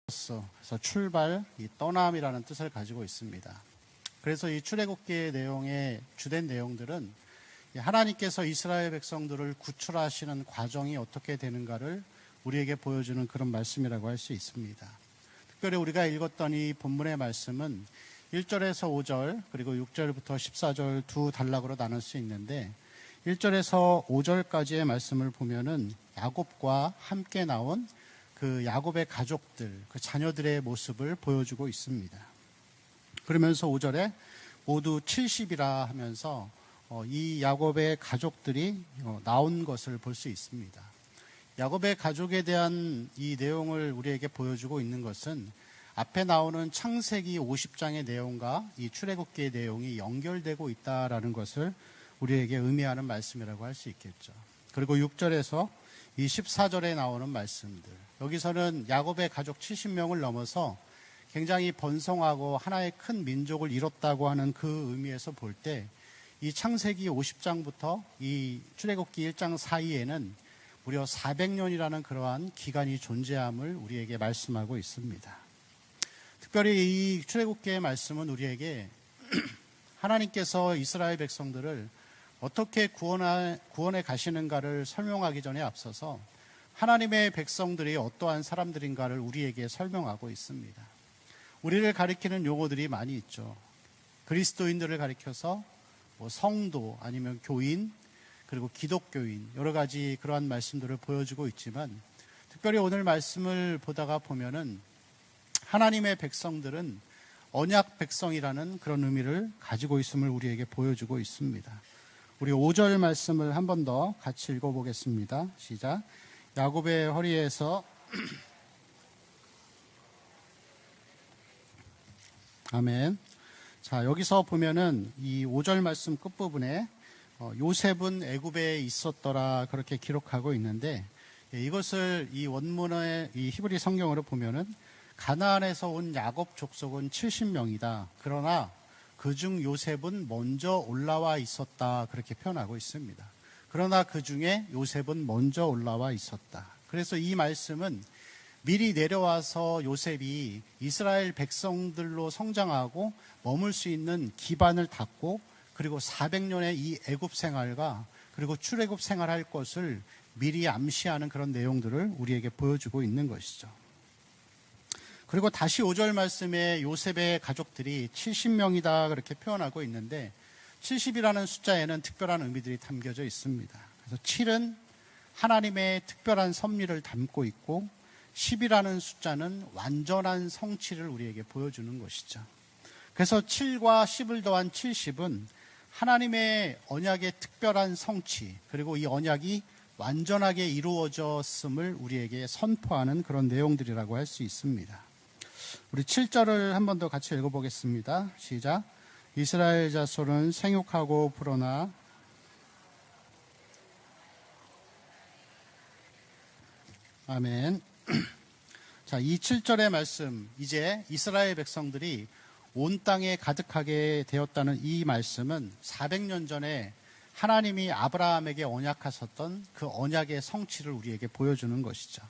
그래서 출발, 이 떠남이라는 뜻을 가지고 있습니다. 그래서 이 출애굽기의 내용의 주된 내용들은 하나님께서 이스라엘 백성들을 구출하시는 과정이 어떻게 되는가를 우리에게 보여주는 그런 말씀이라고 할 수 있습니다. 특별히 우리가 읽었던 이 본문의 말씀은 1절에서 5절 그리고 6절부터 14절 두 단락으로 나눌 수 있는데 1절에서 5절까지의 말씀을 보면은 야곱과 함께 나온 그 야곱의 가족들, 그 자녀들의 모습을 보여주고 있습니다. 그러면서 5절에 모두 70이라 하면서 이 야곱의 가족들이 나온 것을 볼 수 있습니다. 야곱의 가족에 대한 이 내용을 우리에게 보여주고 있는 것은 앞에 나오는 창세기 50장의 내용과 이 출애굽기의 내용이 연결되고 있다라는 것을 우리에게 의미하는 말씀이라고 할 수 있겠죠. 그리고 6절에서 이 14절에 나오는 말씀들, 여기서는 야곱의 가족 70명을 넘어서 굉장히 번성하고 하나의 큰 민족을 이뤘다고 하는 그 의미에서 볼 때 이 창세기 50장부터 이 출애굽기 1장 사이에는 무려 400년이라는 그러한 기간이 존재함을 우리에게 말씀하고 있습니다. 특별히 이 출애굽기의 말씀은 우리에게 하나님께서 이스라엘 백성들을 어떻게 구원해 가시는가를 설명하기 전에 앞서서 하나님의 백성들이 어떠한 사람들인가를 우리에게 설명하고 있습니다. 우리를 가리키는 용어들이 많이 있죠. 그리스도인들을 가리켜서 성도 아니면 교인 그리고 기독교인 여러 가지 그러한 말씀들을 보여주고 있지만 특별히 오늘 말씀을 보다가 보면은 하나님의 백성들은 언약 백성이라는 그런 의미를 가지고 있음을 우리에게 보여주고 있습니다. 우리 5절 말씀을 한 번 더 같이 읽어보겠습니다. 시작. 야곱의 허리에서 아멘. 자, 여기서 보면은 이 5절 말씀 끝부분에 요셉은 애굽에 있었더라 그렇게 기록하고 있는데 이것을 이 원문의 이 히브리 성경으로 보면은 가나안에서 온 야곱 족속은 70명이다. 그러나 그중 요셉은 먼저 올라와 있었다 그렇게 표현하고 있습니다. 그러나 그중에 요셉은 먼저 올라와 있었다. 그래서 이 말씀은 미리 내려와서 요셉이 이스라엘 백성들로 성장하고 머물 수 있는 기반을 닦고 그리고 400년의 이 애굽 생활과 그리고 출애굽 생활할 것을 미리 암시하는 그런 내용들을 우리에게 보여주고 있는 것이죠. 그리고 다시 5절 말씀에 요셉의 가족들이 70명이다 그렇게 표현하고 있는데 70이라는 숫자에는 특별한 의미들이 담겨져 있습니다. 그래서 7은 하나님의 특별한 섭리를 담고 있고 10이라는 숫자는 완전한 성취를 우리에게 보여주는 것이죠. 그래서 7과 10을 더한 70은 하나님의 언약의 특별한 성취 그리고 이 언약이 완전하게 이루어졌음을 우리에게 선포하는 그런 내용들이라고 할 수 있습니다. 우리 7절을 한 번 더 같이 읽어보겠습니다. 시작. 이스라엘 자손은 생육하고 불어나 아멘. 자, 이 7절의 말씀, 이제 이스라엘 백성들이 온 땅에 가득하게 되었다는 이 말씀은 400년 전에 하나님이 아브라함에게 언약하셨던 그 언약의 성취를 우리에게 보여주는 것이죠.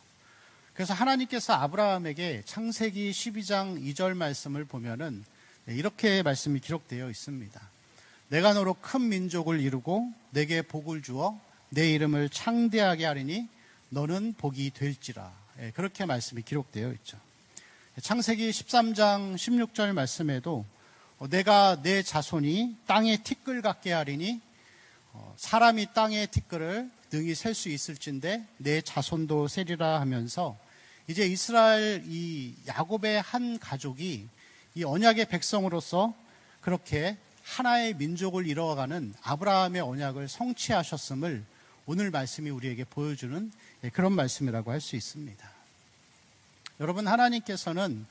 그래서 하나님께서 아브라함에게 창세기 12장 2절 말씀을 보면은 이렇게 말씀이 기록되어 있습니다. 내가 너로 큰 민족을 이루고 내게 복을 주어 내 이름을 창대하게 하리니 너는 복이 될지라. 그렇게 말씀이 기록되어 있죠. 창세기 13장 16절 말씀에도 내가 내 자손이 땅의 티끌 같게 하리니 사람이 땅의 티끌을 능히 셀 수 있을진데 내 자손도 세리라 하면서 이제 이스라엘 이 야곱의 한 가족이 이 언약의 백성으로서 그렇게 하나의 민족을 이뤄가는 아브라함의 언약을 성취하셨음을 오늘 말씀이 우리에게 보여주는 그런 말씀이라고 할 수 있습니다. 여러분, 하나님께서는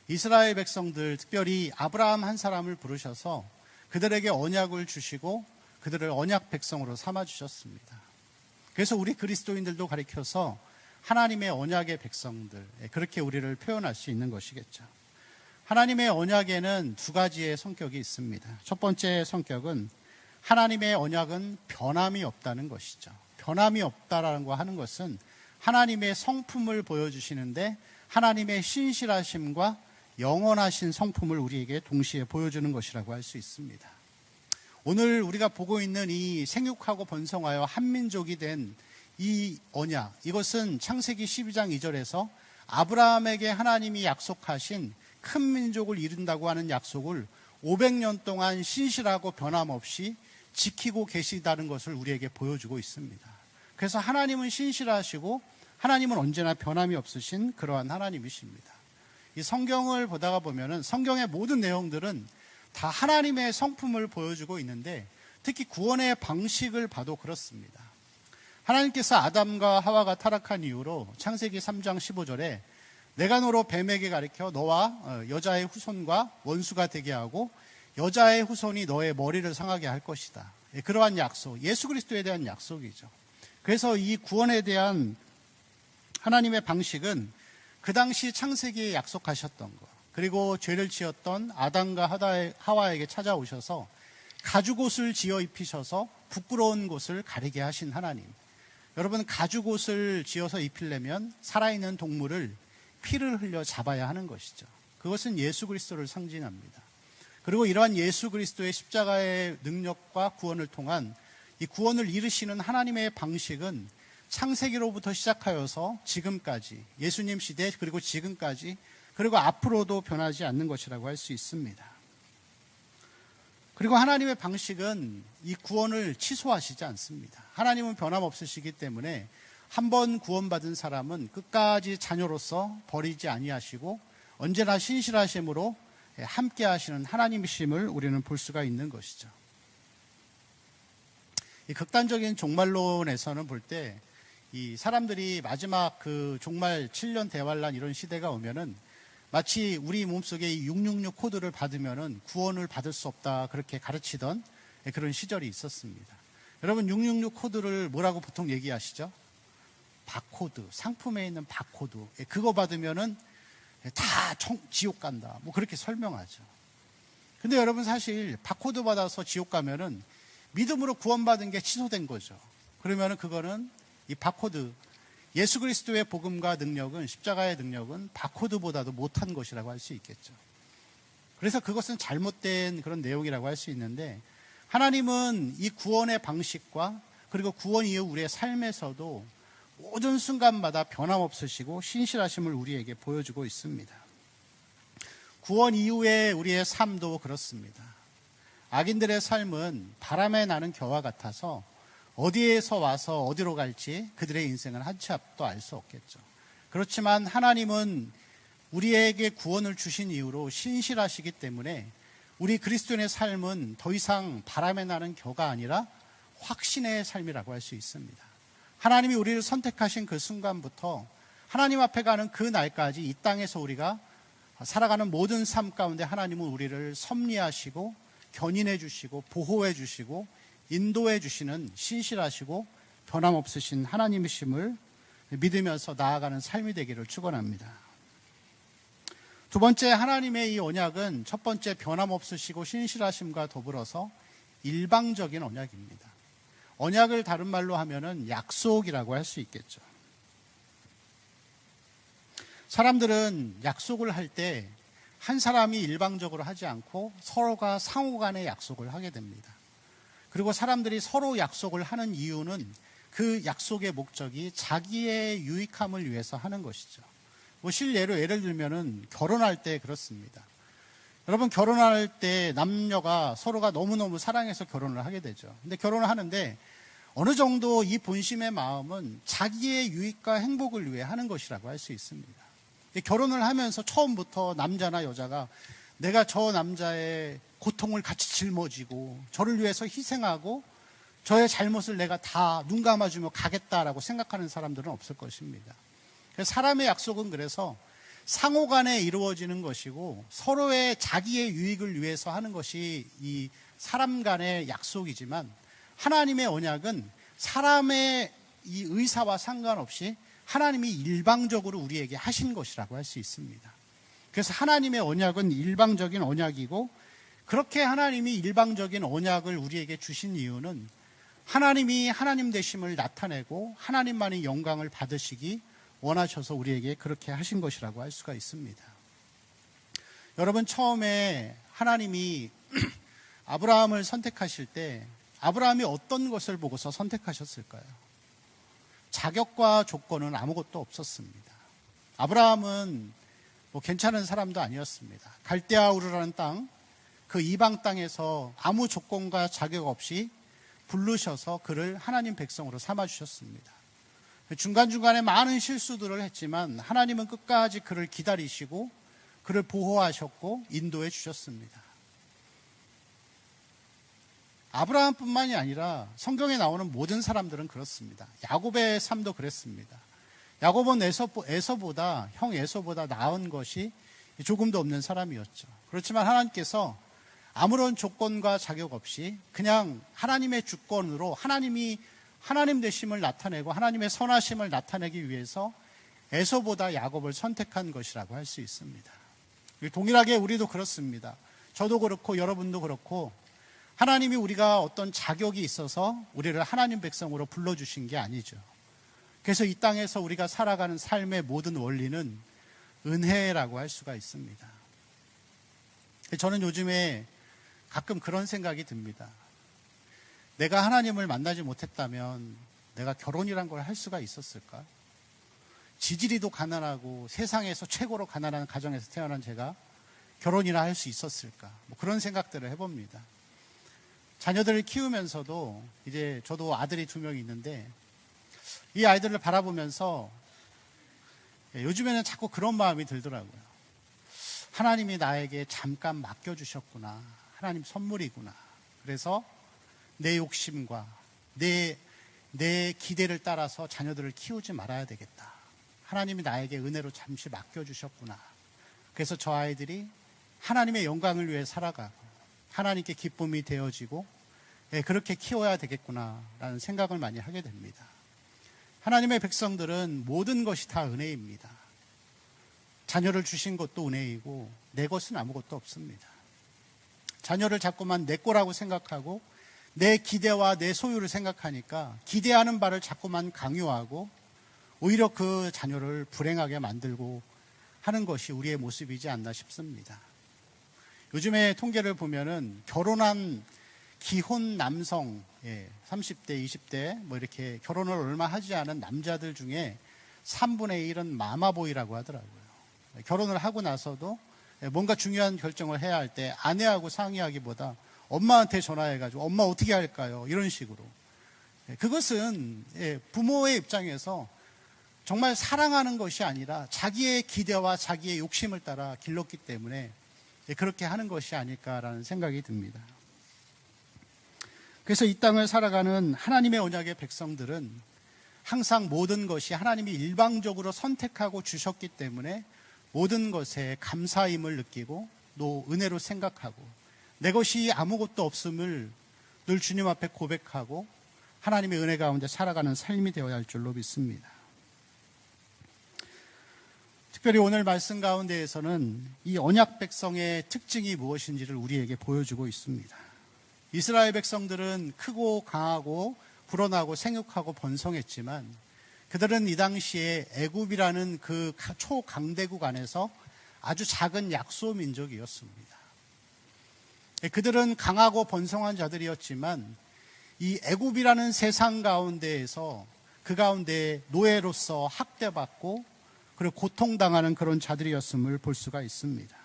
이스라엘 백성들, 특별히 아브라함 한 사람을 부르셔서 그들에게 언약을 주시고 그들을 언약 백성으로 삼아주셨습니다. 그래서 우리 그리스도인들도 가리켜서 하나님의 언약의 백성들, 그렇게 우리를 표현할 수 있는 것이겠죠. 하나님의 언약에는 두 가지의 성격이 있습니다. 첫 번째 성격은 하나님의 언약은 변함이 없다는 것이죠. 변함이 없다라는 거 하는 것은 하나님의 성품을 보여주시는데 하나님의 신실하심과 영원하신 성품을 우리에게 동시에 보여주는 것이라고 할 수 있습니다. 오늘 우리가 보고 있는 이 생육하고 번성하여 한민족이 된 이 언약, 이것은 창세기 12장 2절에서 아브라함에게 하나님이 약속하신 큰 민족을 이룬다고 하는 약속을 500년 동안 신실하고 변함없이 지키고 계시다는 것을 우리에게 보여주고 있습니다. 그래서 하나님은 신실하시고 하나님은 언제나 변함이 없으신 그러한 하나님이십니다. 이 성경을 보다가 보면은 성경의 모든 내용들은 다 하나님의 성품을 보여주고 있는데 특히 구원의 방식을 봐도 그렇습니다. 하나님께서 아담과 하와가 타락한 이후로 창세기 3장 15절에 내가 너로 뱀에게 가르쳐 너와 여자의 후손과 원수가 되게 하고 여자의 후손이 너의 머리를 상하게 할 것이다. 그러한 약속, 예수 그리스도에 대한 약속이죠. 그래서 이 구원에 대한 하나님의 방식은 그 당시 창세기에 약속하셨던 것, 그리고 죄를 지었던 아담과 하와에게 찾아오셔서 가죽옷을 지어 입히셔서 부끄러운 곳을 가리게 하신 하나님. 여러분, 가죽옷을 지어서 입히려면 살아있는 동물을 피를 흘려 잡아야 하는 것이죠. 그것은 예수 그리스도를 상징합니다. 그리고 이러한 예수 그리스도의 십자가의 능력과 구원을 통한 이 구원을 이루시는 하나님의 방식은 창세기로부터 시작하여서 지금까지, 예수님 시대 그리고 지금까지, 그리고 앞으로도 변하지 않는 것이라고 할 수 있습니다. 그리고 하나님의 방식은 이 구원을 취소하시지 않습니다. 하나님은 변함없으시기 때문에 한 번 구원받은 사람은 끝까지 자녀로서 버리지 아니하시고 언제나 신실하심으로 함께 하시는 하나님이심을 우리는 볼 수가 있는 것이죠. 이 극단적인 종말론에서는 볼 때 이 사람들이 마지막 그 종말 7년 대환란 이런 시대가 오면은 마치 우리 몸속에 이 666 코드를 받으면은 구원을 받을 수 없다, 그렇게 가르치던 그런 시절이 있었습니다. 여러분, 666 코드를 뭐라고 보통 얘기하시죠? 바코드, 상품에 있는 바코드. 그거 받으면은 다 지옥 간다, 뭐 그렇게 설명하죠. 근데 여러분, 사실 바코드 받아서 지옥 가면은 믿음으로 구원받은 게 취소된 거죠. 그러면은 그거는 이 바코드, 예수 그리스도의 복음과 능력은, 십자가의 능력은 바코드보다도 못한 것이라고 할 수 있겠죠. 그래서 그것은 잘못된 그런 내용이라고 할 수 있는데, 하나님은 이 구원의 방식과 그리고 구원 이후 우리의 삶에서도 모든 순간마다 변함없으시고 신실하심을 우리에게 보여주고 있습니다. 구원 이후의 우리의 삶도 그렇습니다. 악인들의 삶은 바람에 나는 겨와 같아서 어디에서 와서 어디로 갈지 그들의 인생은 한 치 앞도 알 수 없겠죠. 그렇지만 하나님은 우리에게 구원을 주신 이후로 신실하시기 때문에 우리 그리스도인의 삶은 더 이상 바람에 나는 겨가 아니라 확신의 삶이라고 할 수 있습니다. 하나님이 우리를 선택하신 그 순간부터 하나님 앞에 가는 그 날까지 이 땅에서 우리가 살아가는 모든 삶 가운데 하나님은 우리를 섭리하시고 견인해 주시고 보호해 주시고 인도해 주시는 신실하시고 변함없으신 하나님이심을 믿으면서 나아가는 삶이 되기를 축원합니다. 두 번째, 하나님의 이 언약은 첫 번째 변함없으시고 신실하심과 더불어서 일방적인 언약입니다. 언약을 다른 말로 하면은 약속이라고 할 수 있겠죠. 사람들은 약속을 할 때 한 사람이 일방적으로 하지 않고 서로가 상호 간의 약속을 하게 됩니다. 그리고 사람들이 서로 약속을 하는 이유는 그 약속의 목적이 자기의 유익함을 위해서 하는 것이죠. 뭐 실례로 예를 들면은 결혼할 때 그렇습니다. 여러분, 결혼할 때 남녀가 서로가 너무너무 사랑해서 결혼을 하게 되죠. 근데 결혼을 하는데 어느 정도 이 본심의 마음은 자기의 유익과 행복을 위해 하는 것이라고 할 수 있습니다. 결혼을 하면서 처음부터 남자나 여자가 내가 저 남자의 고통을 같이 짊어지고 저를 위해서 희생하고 저의 잘못을 내가 다 눈 감아주며 가겠다라고 생각하는 사람들은 없을 것입니다. 사람의 약속은 그래서 상호 간에 이루어지는 것이고 서로의 자기의 유익을 위해서 하는 것이 이 사람 간의 약속이지만, 하나님의 언약은 사람의 이 의사와 상관없이 하나님이 일방적으로 우리에게 하신 것이라고 할 수 있습니다. 그래서 하나님의 언약은 일방적인 언약이고, 그렇게 하나님이 일방적인 언약을 우리에게 주신 이유는 하나님이 하나님 되심을 나타내고 하나님만이 영광을 받으시기 원하셔서 우리에게 그렇게 하신 것이라고 할 수가 있습니다. 여러분, 처음에 하나님이 아브라함을 선택하실 때 아브라함이 어떤 것을 보고서 선택하셨을까요? 자격과 조건은 아무것도 없었습니다. 아브라함은 괜찮은 사람도 아니었습니다. 갈대아 우르라는 땅, 그 이방 땅에서 아무 조건과 자격 없이 부르셔서 그를 하나님 백성으로 삼아주셨습니다. 중간중간에 많은 실수들을 했지만 하나님은 끝까지 그를 기다리시고 그를 보호하셨고 인도해 주셨습니다. 아브라함뿐만이 아니라 성경에 나오는 모든 사람들은 그렇습니다. 야곱의 삶도 그랬습니다. 야곱은 형 에서보다 나은 것이 조금도 없는 사람이었죠. 그렇지만 하나님께서 아무런 조건과 자격 없이 그냥 하나님의 주권으로 하나님 되심을 나타내고 하나님의 선하심을 나타내기 위해서 에서보다 야곱을 선택한 것이라고 할 수 있습니다. 동일하게 우리도 그렇습니다. 저도 그렇고 여러분도 그렇고 하나님이 우리가 어떤 자격이 있어서 우리를 하나님 백성으로 불러주신 게 아니죠. 그래서 이 땅에서 우리가 살아가는 삶의 모든 원리는 은혜라고 할 수가 있습니다. 저는 요즘에 가끔 그런 생각이 듭니다. 내가 하나님을 만나지 못했다면 내가 결혼이란 걸 할 수가 있었을까? 지지리도 가난하고 세상에서 최고로 가난한 가정에서 태어난 제가 결혼이나 할 수 있었을까? 그런 생각들을 해봅니다. 자녀들을 키우면서도 이제 저도 아들이 2명이 있는데 이 아이들을 바라보면서 요즘에는 자꾸 그런 마음이 들더라고요. 하나님이 나에게 잠깐 맡겨주셨구나. 하나님 선물이구나. 그래서 내 욕심과 내 기대를 따라서 자녀들을 키우지 말아야 되겠다. 하나님이 나에게 은혜로 잠시 맡겨주셨구나. 그래서 저 아이들이 하나님의 영광을 위해 살아가고 하나님께 기쁨이 되어지고 그렇게 키워야 되겠구나라는 생각을 많이 하게 됩니다. 하나님의 백성들은 모든 것이 다 은혜입니다. 자녀를 주신 것도 은혜이고 내 것은 아무것도 없습니다. 자녀를 자꾸만 내 거라고 생각하고 내 기대와 내 소유를 생각하니까 기대하는 바를 자꾸만 강요하고 오히려 그 자녀를 불행하게 만들고 하는 것이 우리의 모습이지 않나 싶습니다. 요즘에 통계를 보면은 결혼한 기혼 남성, 30대, 20대 이렇게 결혼을 얼마 하지 않은 남자들 중에 3분의 1은 마마보이라고 하더라고요. 결혼을 하고 나서도 뭔가 중요한 결정을 해야 할 때 아내하고 상의하기보다 엄마한테 전화해가지고 엄마 어떻게 할까요? 이런 식으로. 그것은 부모의 입장에서 정말 사랑하는 것이 아니라 자기의 기대와 자기의 욕심을 따라 길렀기 때문에 그렇게 하는 것이 아닐까라는 생각이 듭니다. 그래서 이 땅을 살아가는 하나님의 언약의 백성들은 항상 모든 것이 하나님이 일방적으로 선택하고 주셨기 때문에 모든 것에 감사임을 느끼고 또 은혜로 생각하고 내 것이 아무것도 없음을 늘 주님 앞에 고백하고 하나님의 은혜 가운데 살아가는 삶이 되어야 할 줄로 믿습니다. 특별히 오늘 말씀 가운데에서는 이 언약 백성의 특징이 무엇인지를 우리에게 보여주고 있습니다. 이스라엘 백성들은 크고 강하고 불어나고 생육하고 번성했지만 그들은 이 당시에 애굽이라는 그 초강대국 안에서 아주 작은 약소 민족이었습니다. 그들은 강하고 번성한 자들이었지만 이 애굽이라는 세상 가운데에서 그 가운데 노예로서 학대받고 그리고 고통당하는 그런 자들이었음을 볼 수가 있습니다.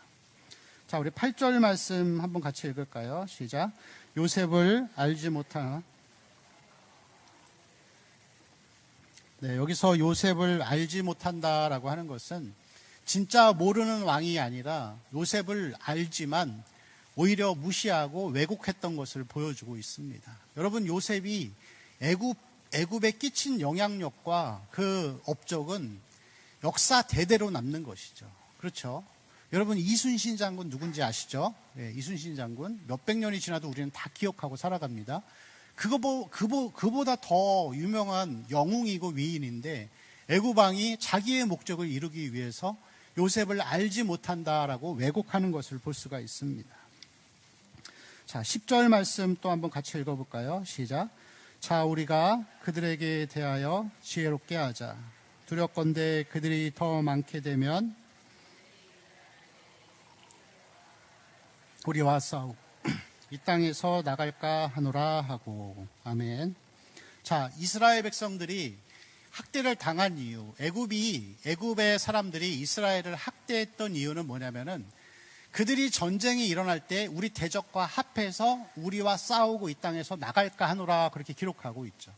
자, 우리 8절 말씀 한번 같이 읽을까요? 시작. 요셉을 알지 못한 여기서 요셉을 알지 못한다라고 하는 것은 진짜 모르는 왕이 아니라 요셉을 알지만 오히려 무시하고 왜곡했던 것을 보여주고 있습니다. 여러분, 요셉이 애굽에 끼친 영향력과 그 업적은 역사 대대로 남는 것이죠. 그렇죠? 여러분, 이순신 장군 누군지 아시죠? 이순신 장군 몇백 년이 지나도 우리는 다 기억하고 살아갑니다. 그보다 더 유명한 영웅이고 위인인데 애굽 왕이 자기의 목적을 이루기 위해서 요셉을 알지 못한다라고 왜곡하는 것을 볼 수가 있습니다. 자, 10절 말씀 또 한번 같이 읽어볼까요? 시작. 자, 우리가 그들에게 대하여 지혜롭게 하자. 두렵건대 그들이 더 많게 되면 우리와 싸우고 이 땅에서 나갈까 하노라 하고. 아멘. 자, 이스라엘 백성들이 학대를 당한 이유, 애굽의 사람들이 이스라엘을 학대했던 이유는 뭐냐면은 그들이 전쟁이 일어날 때 우리 대적과 합해서 우리와 싸우고 이 땅에서 나갈까 하노라 그렇게 기록하고 있죠.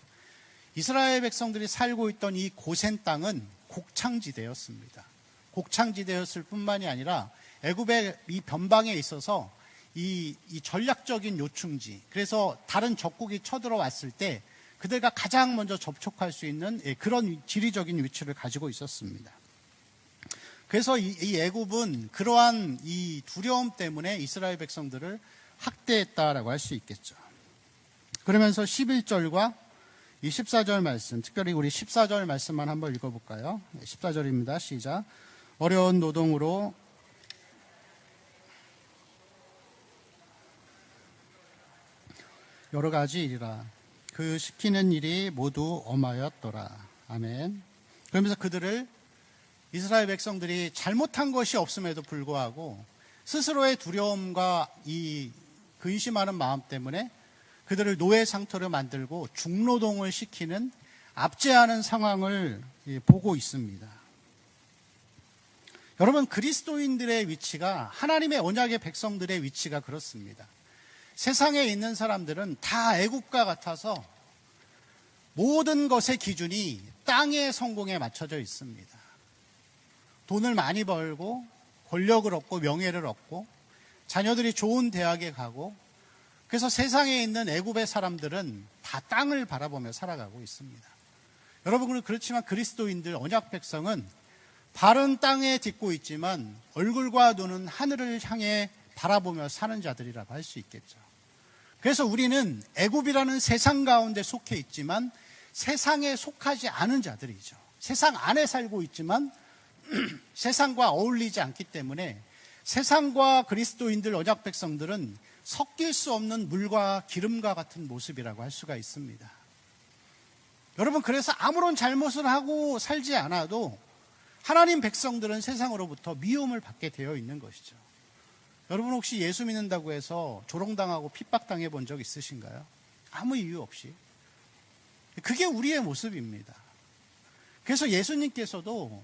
이스라엘 백성들이 살고 있던 이 고센 땅은 곡창지대였습니다. 곡창지대였을 뿐만이 아니라 애굽의 이 변방에 있어서 이 전략적인 요충지, 그래서 다른 적국이 쳐들어왔을 때 그들과 가장 먼저 접촉할 수 있는 그런 지리적인 위치를 가지고 있었습니다. 그래서 이 애굽은 그러한 이 두려움 때문에 이스라엘 백성들을 학대했다라고 할 수 있겠죠. 그러면서 11절과 이 14절 말씀, 특별히 우리 14절 말씀만 한번 읽어볼까요? 14절입니다. 시작. 어려운 노동으로 여러 가지 일이라 그 시키는 일이 모두 엄하였더라. 아멘. 그러면서 그들을 이스라엘 백성들이 잘못한 것이 없음에도 불구하고 스스로의 두려움과 이 근심하는 마음 때문에 그들을 노예 상태로 만들고 중노동을 시키는 압제하는 상황을 보고 있습니다. 여러분, 그리스도인들의 위치가, 하나님의 언약의 백성들의 위치가 그렇습니다. 세상에 있는 사람들은 다 애국과 같아서 모든 것의 기준이 땅의 성공에 맞춰져 있습니다. 돈을 많이 벌고 권력을 얻고 명예를 얻고 자녀들이 좋은 대학에 가고, 그래서 세상에 있는 애굽의 사람들은 다 땅을 바라보며 살아가고 있습니다. 여러분, 그렇지만 그리스도인들, 언약 백성은 발은 땅에 딛고 있지만 얼굴과 눈은 하늘을 향해 바라보며 사는 자들이라고 할 수 있겠죠. 그래서 우리는 애굽이라는 세상 가운데 속해 있지만 세상에 속하지 않은 자들이죠. 세상 안에 살고 있지만 세상과 어울리지 않기 때문에 세상과 그리스도인들, 언약 백성들은 섞일 수 없는 물과 기름과 같은 모습이라고 할 수가 있습니다. 여러분, 그래서 아무런 잘못을 하고 살지 않아도 하나님 백성들은 세상으로부터 미움을 받게 되어 있는 것이죠. 여러분, 혹시 예수 믿는다고 해서 조롱당하고 핍박당해 본 적 있으신가요? 아무 이유 없이. 그게 우리의 모습입니다. 그래서 예수님께서도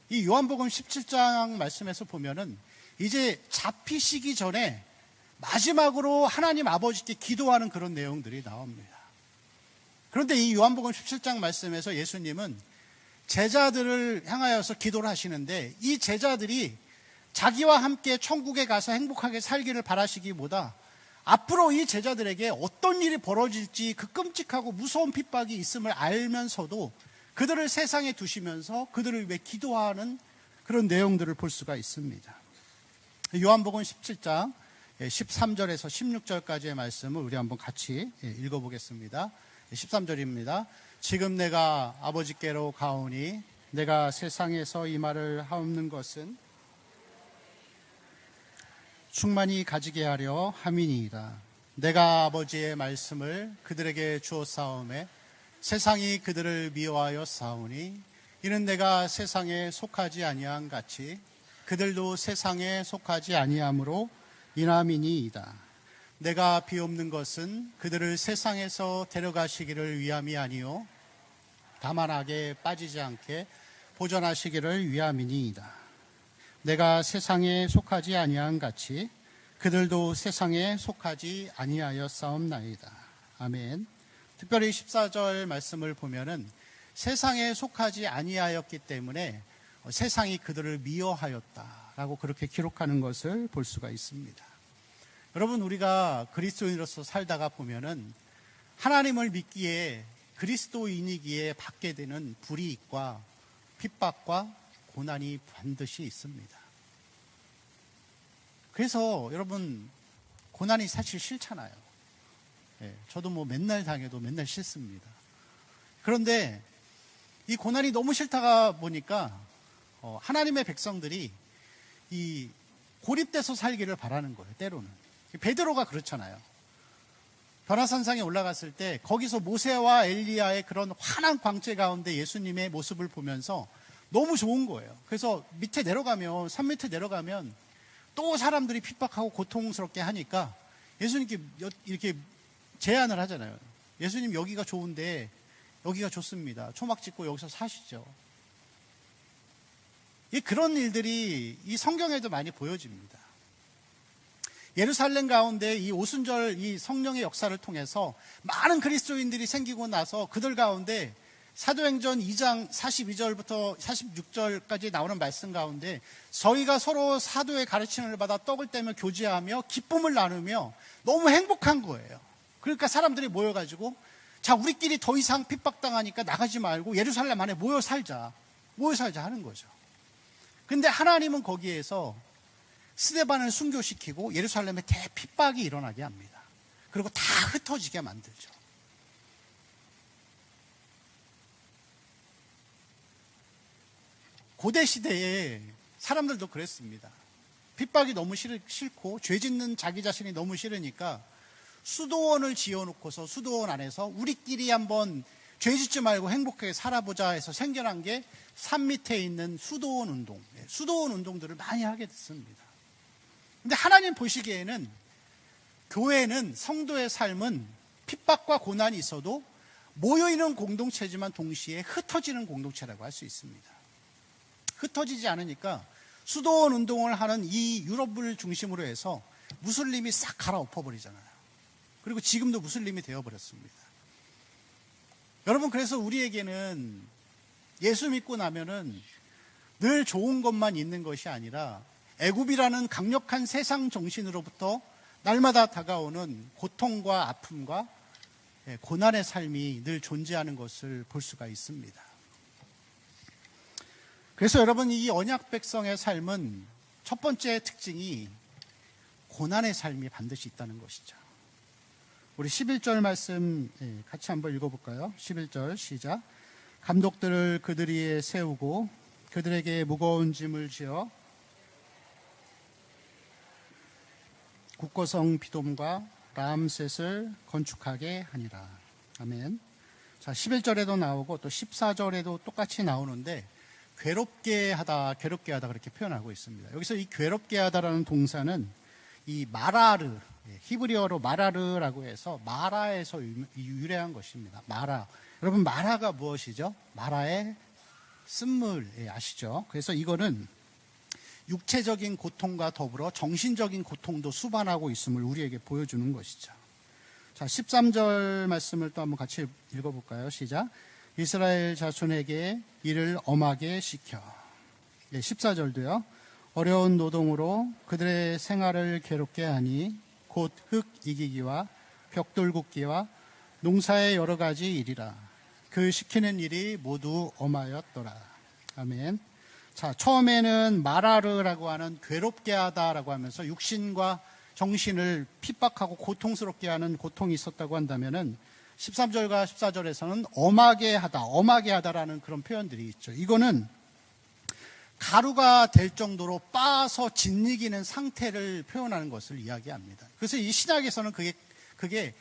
이 요한복음 17장 말씀에서 보면은 이제 잡히시기 전에 마지막으로 하나님 아버지께 기도하는 그런 내용들이 나옵니다. 그런데 이 요한복음 17장 말씀에서 예수님은 제자들을 향하여서 기도를 하시는데, 이 제자들이 자기와 함께 천국에 가서 행복하게 살기를 바라시기보다 앞으로 이 제자들에게 어떤 일이 벌어질지 그 끔찍하고 무서운 핍박이 있음을 알면서도 그들을 세상에 두시면서 그들을 위해 기도하는 그런 내용들을 볼 수가 있습니다. 요한복음 17장 13절에서 16절까지의 말씀을 우리 한번 같이 읽어보겠습니다. 13절입니다. 지금 내가 아버지께로 가오니 내가 세상에서 이 말을 하옵는 것은 충만히 가지게 하려 함이니이다. 내가 아버지의 말씀을 그들에게 주었사오매 세상이 그들을 미워하여 싸우니 이는 내가 세상에 속하지 아니한 같이 그들도 세상에 속하지 아니함으로 인함이니이다. 내가 비옵는 것은 그들을 세상에서 데려가시기를 위함이 아니요 다만 악에 빠지지 않게 보존하시기를 위함이니이다. 내가 세상에 속하지 아니한 같이 그들도 세상에 속하지 아니하였사옵나이다. 아멘. 특별히 14절 말씀을 보면은 세상에 속하지 아니하였기 때문에 세상이 그들을 미워하였다라고 그렇게 기록하는 것을 볼 수가 있습니다. 여러분, 우리가 그리스도인으로서 살다가 보면은 하나님을 믿기에, 그리스도인이기에 받게 되는 불이익과 핍박과 고난이 반드시 있습니다. 그래서 여러분, 고난이 사실 싫잖아요. 저도 뭐 맨날 당해도 맨날 싫습니다. 그런데 이 고난이 너무 싫다가 보니까 하나님의 백성들이 이 고립돼서 살기를 바라는 거예요. 때로는 베드로가 그렇잖아요. 변화산상에 올라갔을 때 거기서 모세와 엘리야의 그런 환한 광채 가운데 예수님의 모습을 보면서 너무 좋은 거예요. 그래서 밑에 내려가면, 산 밑에 내려가면 또 사람들이 핍박하고 고통스럽게 하니까 예수님께 이렇게 제안을 하잖아요. 예수님 여기가 좋은데 여기가 좋습니다. 초막 짓고 여기서 사시죠. 그런 일들이 이 성경에도 많이 보여집니다. 예루살렘 가운데 이 오순절 이 성령의 역사를 통해서 많은 그리스도인들이 생기고 나서 그들 가운데 사도행전 2장 42절부터 46절까지 나오는 말씀 가운데 저희가 서로 사도의 가르침을 받아 떡을 떼며 교제하며 기쁨을 나누며 너무 행복한 거예요. 그러니까 사람들이 모여가지고 자, 우리끼리 더 이상 핍박당하니까 나가지 말고 예루살렘 안에 모여 살자 하는 거죠. 근데 하나님은 거기에서 스데반을 순교시키고 예루살렘에 대핍박이 일어나게 합니다. 그리고 다 흩어지게 만들죠. 고대 시대에 사람들도 그랬습니다. 핍박이 너무 싫고 죄 짓는 자기 자신이 너무 싫으니까 수도원을 지어놓고서 수도원 안에서 우리끼리 한번 죄 짓지 말고 행복하게 살아보자 해서 생겨난 게 산 밑에 있는 수도원 운동, 수도원 운동들을 많이 하게 됐습니다. 근데 하나님 보시기에는 교회는, 성도의 삶은 핍박과 고난이 있어도 모여있는 공동체지만 동시에 흩어지는 공동체라고 할 수 있습니다. 흩어지지 않으니까 수도원 운동을 하는 이 유럽을 중심으로 해서 무슬림이 싹 갈아엎어버리잖아요. 그리고 지금도 무슬림이 되어버렸습니다. 여러분, 그래서 우리에게는 예수 믿고 나면은 늘 좋은 것만 있는 것이 아니라 애굽이라는 강력한 세상 정신으로부터 날마다 다가오는 고통과 아픔과 고난의 삶이 늘 존재하는 것을 볼 수가 있습니다. 그래서 여러분, 이 언약 백성의 삶은 첫 번째 특징이 고난의 삶이 반드시 있다는 것이죠. 우리 11절 말씀 같이 한번 읽어볼까요? 11절 시작. 감독들을 그들 위에 세우고 그들에게 무거운 짐을 지어 국고성 비돔과 람셋을 건축하게 하니라. 아멘. 자, 11절에도 나오고 또 14절에도 똑같이 나오는데 괴롭게 하다 그렇게 표현하고 있습니다. 여기서 이 괴롭게 하다라는 동사는 이 마라르, 히브리어로 마라르라고 해서 마라에서 유래한 것입니다. 마라. 여러분, 마라가 무엇이죠? 마라의 쓴물, 아시죠? 그래서 이거는 육체적인 고통과 더불어 정신적인 고통도 수반하고 있음을 우리에게 보여주는 것이죠. 자, 13절 말씀을 또 한번 같이 읽어볼까요? 시작. 이스라엘 자손에게 이를 엄하게 시켜. 14절도요. 어려운 노동으로 그들의 생활을 괴롭게 하니 곧 흙 이기기와 벽돌 굽기와 농사의 여러 가지 일이라. 그 시키는 일이 모두 엄하였더라. 아멘. 자, 처음에는 마라르라고 하는 괴롭게 하다라고 하면서 육신과 정신을 핍박하고 고통스럽게 하는 고통이 있었다고 한다면은 13절과 14절에서는 엄하게 하다라는 그런 표현들이 있죠. 이거는 가루가 될 정도로 빻아서 짓이기는 상태를 표현하는 것을 이야기합니다. 그래서 이 신약에서는 그게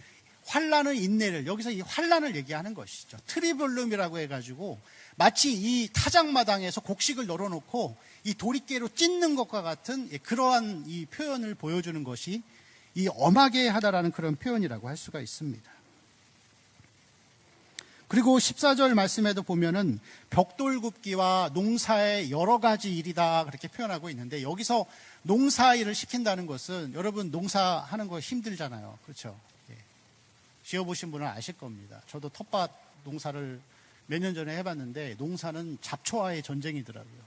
환난의 인내를, 여기서 이 환난을 얘기하는 것이죠. 트리블룸이라고 해가지고 마치 이 타작마당에서 곡식을 널어놓고 이 도리깨로 찢는 것과 같은 그러한 이 표현을 보여주는 것이 이 엄하게 하다라는 그런 표현이라고 할 수가 있습니다. 그리고 14절 말씀에도 보면은 벽돌 굽기와 농사의 여러 가지 일이다 그렇게 표현하고 있는데, 여기서 농사 일을 시킨다는 것은, 여러분 농사하는 거 힘들잖아요. 그렇죠? 지어보신 분은 아실 겁니다. 저도 텃밭 농사를 몇 년 전에 해봤는데 농사는 잡초와의 전쟁이더라고요.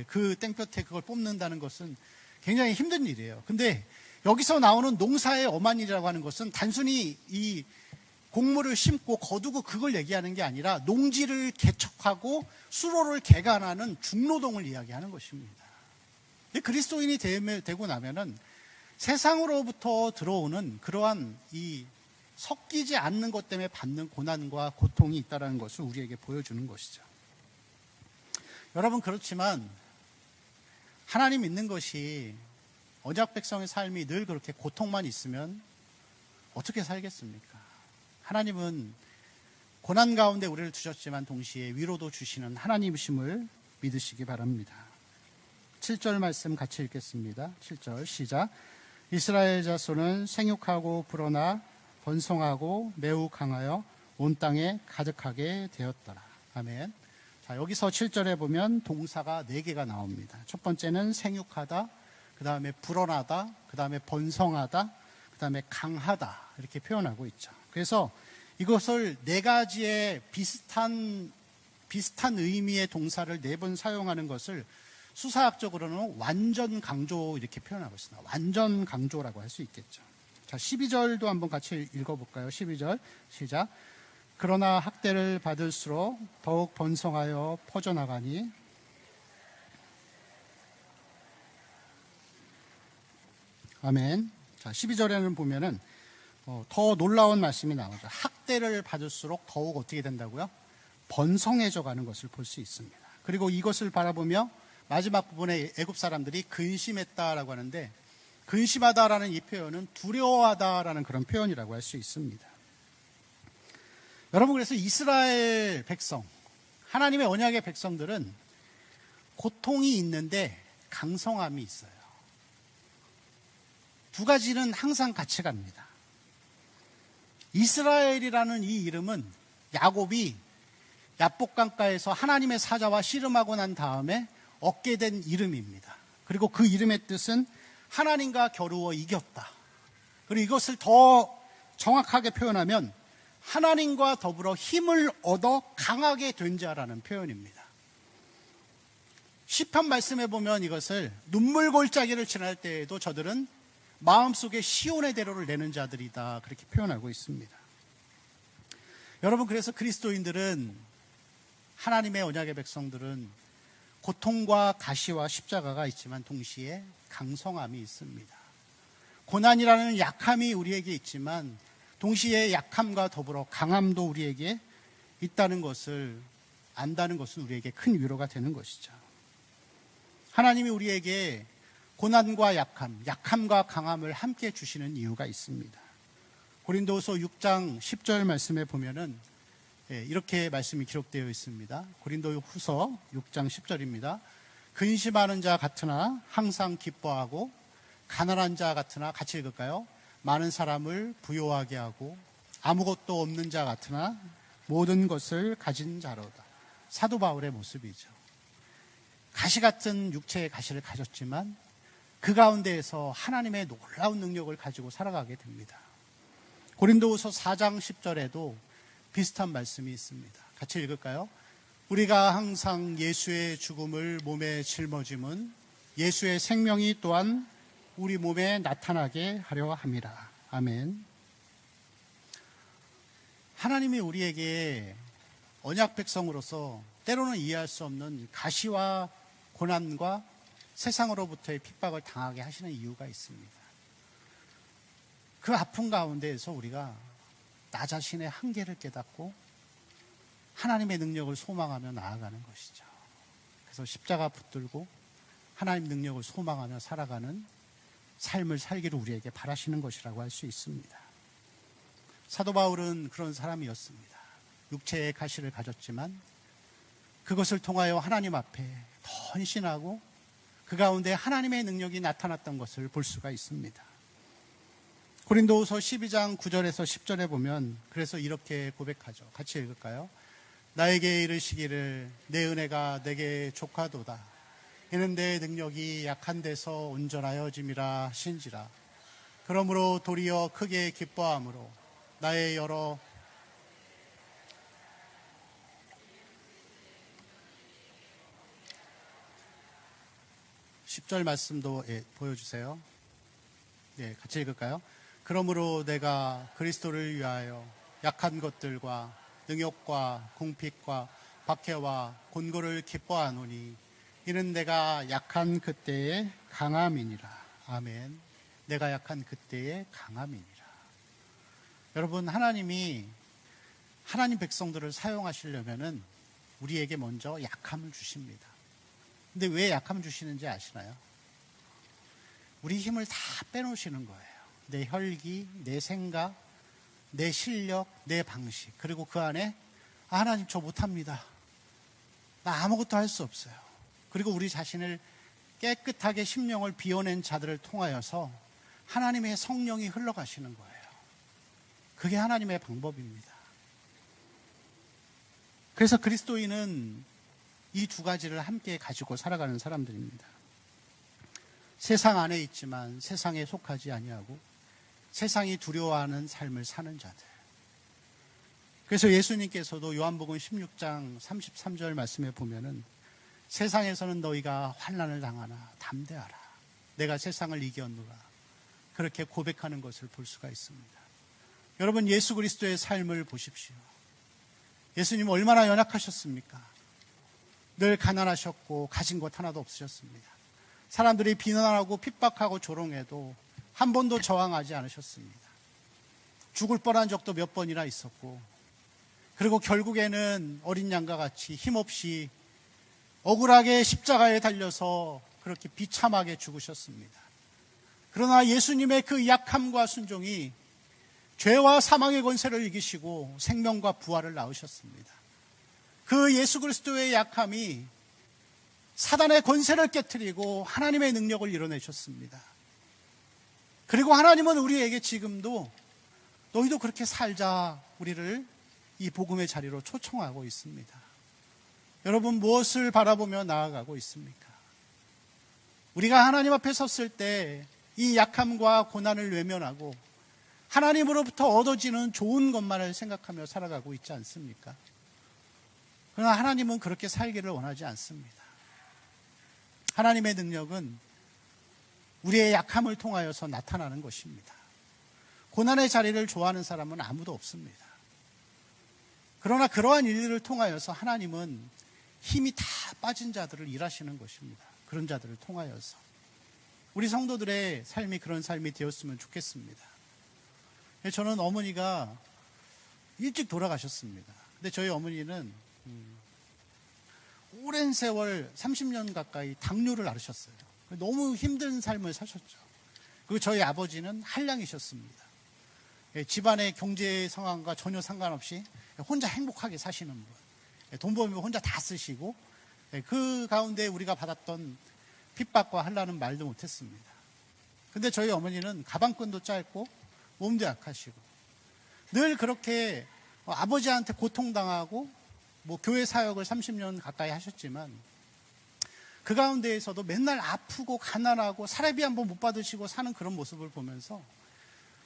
그 땡볕에 그걸 뽑는다는 것은 굉장히 힘든 일이에요. 근데 여기서 나오는 농사의 엄한 일이라고 하는 것은 단순히 이 곡물을 심고 거두고 그걸 얘기하는 게 아니라 농지를 개척하고 수로를 개간하는 중노동을 이야기하는 것입니다. 그리스도인이 되고 나면은 세상으로부터 들어오는 그러한 이 섞이지 않는 것 때문에 받는 고난과 고통이 있다는 것을 우리에게 보여주는 것이죠. 여러분, 그렇지만 하나님 믿는 것이 언약 백성의 삶이 늘 그렇게 고통만 있으면 어떻게 살겠습니까? 하나님은 고난 가운데 우리를 두셨지만 동시에 위로도 주시는 하나님이심을 믿으시기 바랍니다. 7절 말씀 같이 읽겠습니다. 7절 시작. 이스라엘 자손은 생육하고 불어나 번성하고 매우 강하여 온 땅에 가득하게 되었더라. 아멘. 자, 여기서 7절에 보면 동사가 4개가 나옵니다. 첫 번째는 생육하다, 그 다음에 불어나다, 그 다음에 번성하다, 그 다음에 강하다 이렇게 표현하고 있죠. 그래서 이것을 4가지의 비슷한 의미의 동사를 4번 사용하는 것을 수사학적으로는 완전 강조 이렇게 표현하고 있습니다. 완전 강조라고 할 수 있겠죠. 자, 12절도 한번 같이 읽어볼까요? 12절 시작. 그러나 학대를 받을수록 더욱 번성하여 퍼져나가니 아멘. 자, 12절에는 보면은 더 놀라운 말씀이 나오죠. 학대를 받을수록 더욱 어떻게 된다고요? 번성해져 가는 것을 볼 수 있습니다. 그리고 이것을 바라보며 마지막 부분에 애굽 사람들이 근심했다라고 하는데, 근심하다라는 이 표현은 두려워하다라는 그런 표현이라고 할 수 있습니다. 여러분, 그래서 이스라엘 백성, 하나님의 언약의 백성들은 고통이 있는데 강성함이 있어요. 2가지는 항상 같이 갑니다. 이스라엘이라는 이 이름은 야곱이 야복강가에서 하나님의 사자와 씨름하고 난 다음에 얻게 된 이름입니다. 그리고 그 이름의 뜻은 하나님과 겨루어 이겼다. 그리고 이것을 더 정확하게 표현하면 하나님과 더불어 힘을 얻어 강하게 된 자라는 표현입니다. 시편 말씀에 보면 이것을 눈물 골짜기를 지날 때에도 저들은 마음속에 시온의 대로를 내는 자들이다 그렇게 표현하고 있습니다. 여러분, 그래서 그리스도인들은, 하나님의 언약의 백성들은 고통과 가시와 십자가가 있지만 동시에 강성함이 있습니다. 고난이라는 약함이 우리에게 있지만 동시에 약함과 더불어 강함도 우리에게 있다는 것을 안다는 것은 우리에게 큰 위로가 되는 것이죠. 하나님이 우리에게 고난과 약함과 강함을 함께 주시는 이유가 있습니다. 고린도후서 6장 10절 말씀에 보면은 이렇게 말씀이 기록되어 있습니다. 고린도후서 6장 10절입니다. 근심하는 자 같으나 항상 기뻐하고, 가난한 자 같으나, 같이 읽을까요? 많은 사람을 부요하게 하고, 아무것도 없는 자 같으나 모든 것을 가진 자로다. 사도 바울의 모습이죠. 가시 같은 육체의 가시를 가졌지만 그 가운데에서 하나님의 놀라운 능력을 가지고 살아가게 됩니다. 고린도후서 4장 10절에도 비슷한 말씀이 있습니다. 같이 읽을까요? 우리가 항상 예수의 죽음을 몸에 짊어짐은 예수의 생명이 또한 우리 몸에 나타나게 하려 함이라. 아멘. 하나님이 우리에게 언약 백성으로서 때로는 이해할 수 없는 가시와 고난과 세상으로부터의 핍박을 당하게 하시는 이유가 있습니다. 그 아픔 가운데에서 우리가 나 자신의 한계를 깨닫고 하나님의 능력을 소망하며 나아가는 것이죠. 그래서 십자가 붙들고 하나님 능력을 소망하며 살아가는 삶을 살기를 우리에게 바라시는 것이라고 할 수 있습니다. 사도 바울은 그런 사람이었습니다. 육체의 가시를 가졌지만 그것을 통하여 하나님 앞에 더 헌신하고 그 가운데 하나님의 능력이 나타났던 것을 볼 수가 있습니다. 고린도후서 12장 9절에서 10절에 보면 그래서 이렇게 고백하죠. 같이 읽을까요? 나에게 이르시기를 내 은혜가 내게 족하도다. 이는 내 능력이 약한 데서 온전하여짐이라 신지라. 그러므로 도리어 크게 기뻐함으로 나의 여러 10절 말씀도 보여주세요. 같이 읽을까요? 그러므로 내가 그리스도를 위하여 약한 것들과 능욕과 궁핍과 박해와 곤고를 기뻐하노니 이는 내가 약한 그때의 강함이니라. 아멘. 내가 약한 그때의 강함이니라. 여러분, 하나님이 하나님 백성들을 사용하시려면은 우리에게 먼저 약함을 주십니다. 근데 왜 약함을 주시는지 아시나요? 우리 힘을 다 빼놓으시는 거예요. 내 혈기, 내 생각, 내 실력, 내 방식, 그리고 그 안에 하나님 저 못합니다. 나 아무것도 할 수 없어요. 그리고 우리 자신을 깨끗하게 심령을 비워낸 자들을 통하여서 하나님의 성령이 흘러가시는 거예요. 그게 하나님의 방법입니다. 그래서 그리스도인은 이 두 가지를 함께 가지고 살아가는 사람들입니다. 세상 안에 있지만 세상에 속하지 아니하고 세상이 두려워하는 삶을 사는 자들. 그래서 예수님께서도 요한복음 16장 33절 말씀에 보면은 세상에서는 너희가 환난을 당하나 담대하라. 내가 세상을 이겼노라. 그렇게 고백하는 것을 볼 수가 있습니다. 여러분, 예수 그리스도의 삶을 보십시오. 예수님 얼마나 연약하셨습니까? 늘 가난하셨고 가진 것 하나도 없으셨습니다. 사람들이 비난하고 핍박하고 조롱해도 한 번도 저항하지 않으셨습니다. 죽을 뻔한 적도 몇 번이나 있었고, 그리고 결국에는 어린 양과 같이 힘없이 억울하게 십자가에 달려서 그렇게 비참하게 죽으셨습니다. 그러나 예수님의 그 약함과 순종이 죄와 사망의 권세를 이기시고 생명과 부활을 낳으셨습니다. 그 예수 그리스도의 약함이 사단의 권세를 깨트리고 하나님의 능력을 이뤄내셨습니다. 그리고 하나님은 우리에게 지금도 너희도 그렇게 살자, 우리를 이 복음의 자리로 초청하고 있습니다. 여러분, 무엇을 바라보며 나아가고 있습니까? 우리가 하나님 앞에 섰을 때 이 약함과 고난을 외면하고 하나님으로부터 얻어지는 좋은 것만을 생각하며 살아가고 있지 않습니까? 그러나 하나님은 그렇게 살기를 원하지 않습니다. 하나님의 능력은 우리의 약함을 통하여서 나타나는 것입니다. 고난의 자리를 좋아하는 사람은 아무도 없습니다. 그러나 그러한 일들을 통하여서 하나님은 힘이 다 빠진 자들을 일하시는 것입니다. 그런 자들을 통하여서 우리 성도들의 삶이 그런 삶이 되었으면 좋겠습니다. 저는 어머니가 일찍 돌아가셨습니다. 근데 저희 어머니는 오랜 세월 30년 가까이 당뇨를 앓으셨어요. 너무 힘든 삶을 사셨죠. 그리고 저희 아버지는 한량이셨습니다. 집안의 경제 상황과 전혀 상관없이 혼자 행복하게 사시는 분. 돈 벌면 혼자 다 쓰시고, 그 가운데 우리가 받았던 핍박과 한란은 말도 못했습니다. 근데 저희 어머니는 가방끈도 짧고 몸도 약하시고 늘 그렇게 아버지한테 고통당하고 교회 사역을 30년 가까이 하셨지만 그 가운데에서도 맨날 아프고 가난하고 사례비 한 번 못 받으시고 사는 그런 모습을 보면서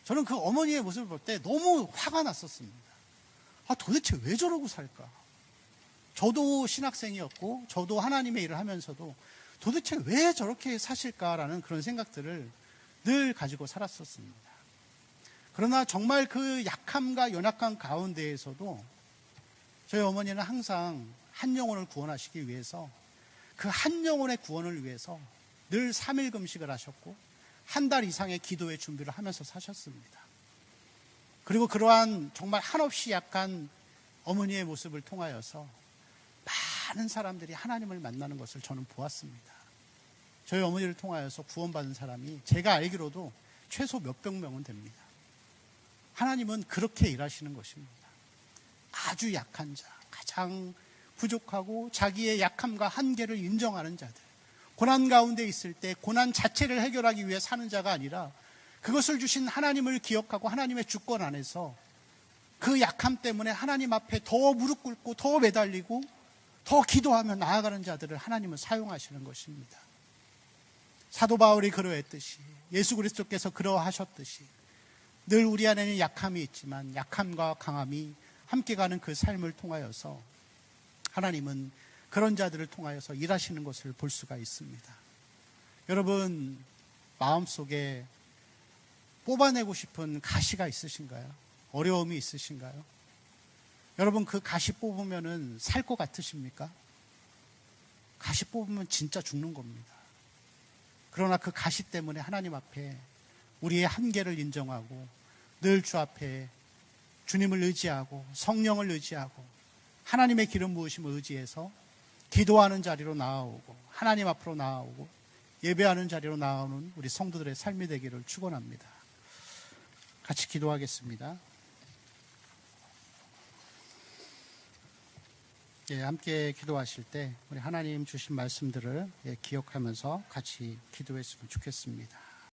저는 그 어머니의 모습을 볼 때 너무 화가 났었습니다. 도대체 왜 저러고 살까? 저도 신학생이었고 저도 하나님의 일을 하면서도 도대체 왜 저렇게 사실까라는 그런 생각들을 늘 가지고 살았었습니다. 그러나 정말 그 약함과 연약함 가운데에서도 저희 어머니는 항상 한 영혼을 구원하시기 위해서 그 한 영혼의 구원을 위해서 늘 3일 금식을 하셨고 한 달 이상의 기도의 준비를 하면서 사셨습니다. 그리고 그러한 정말 한없이 약한 어머니의 모습을 통하여서 많은 사람들이 하나님을 만나는 것을 저는 보았습니다. 저희 어머니를 통하여서 구원받은 사람이 제가 알기로도 최소 몇백 명은 됩니다. 하나님은 그렇게 일하시는 것입니다. 아주 약한 자, 가장 부족하고 자기의 약함과 한계를 인정하는 자들, 고난 가운데 있을 때 고난 자체를 해결하기 위해 사는 자가 아니라 그것을 주신 하나님을 기억하고 하나님의 주권 안에서 그 약함 때문에 하나님 앞에 더 무릎 꿇고 더 매달리고 더 기도하며 나아가는 자들을 하나님은 사용하시는 것입니다. 사도 바울이 그러했듯이 예수 그리스도께서 그러하셨듯이 늘 우리 안에는 약함이 있지만 약함과 강함이 함께 가는 그 삶을 통하여서 하나님은 그런 자들을 통하여서 일하시는 것을 볼 수가 있습니다. 여러분, 마음속에 뽑아내고 싶은 가시가 있으신가요? 어려움이 있으신가요? 여러분, 그 가시 뽑으면은 살 것 같으십니까? 가시 뽑으면 진짜 죽는 겁니다. 그러나 그 가시 때문에 하나님 앞에 우리의 한계를 인정하고 늘 주 앞에 주님을 의지하고 성령을 의지하고 하나님의 기름 부으심을 의지해서 기도하는 자리로 나아오고 하나님 앞으로 나아오고 예배하는 자리로 나아오는 우리 성도들의 삶이 되기를 축원합니다. 같이 기도하겠습니다. 예, 함께 기도하실 때 우리 하나님 주신 말씀들을 기억하면서 같이 기도했으면 좋겠습니다.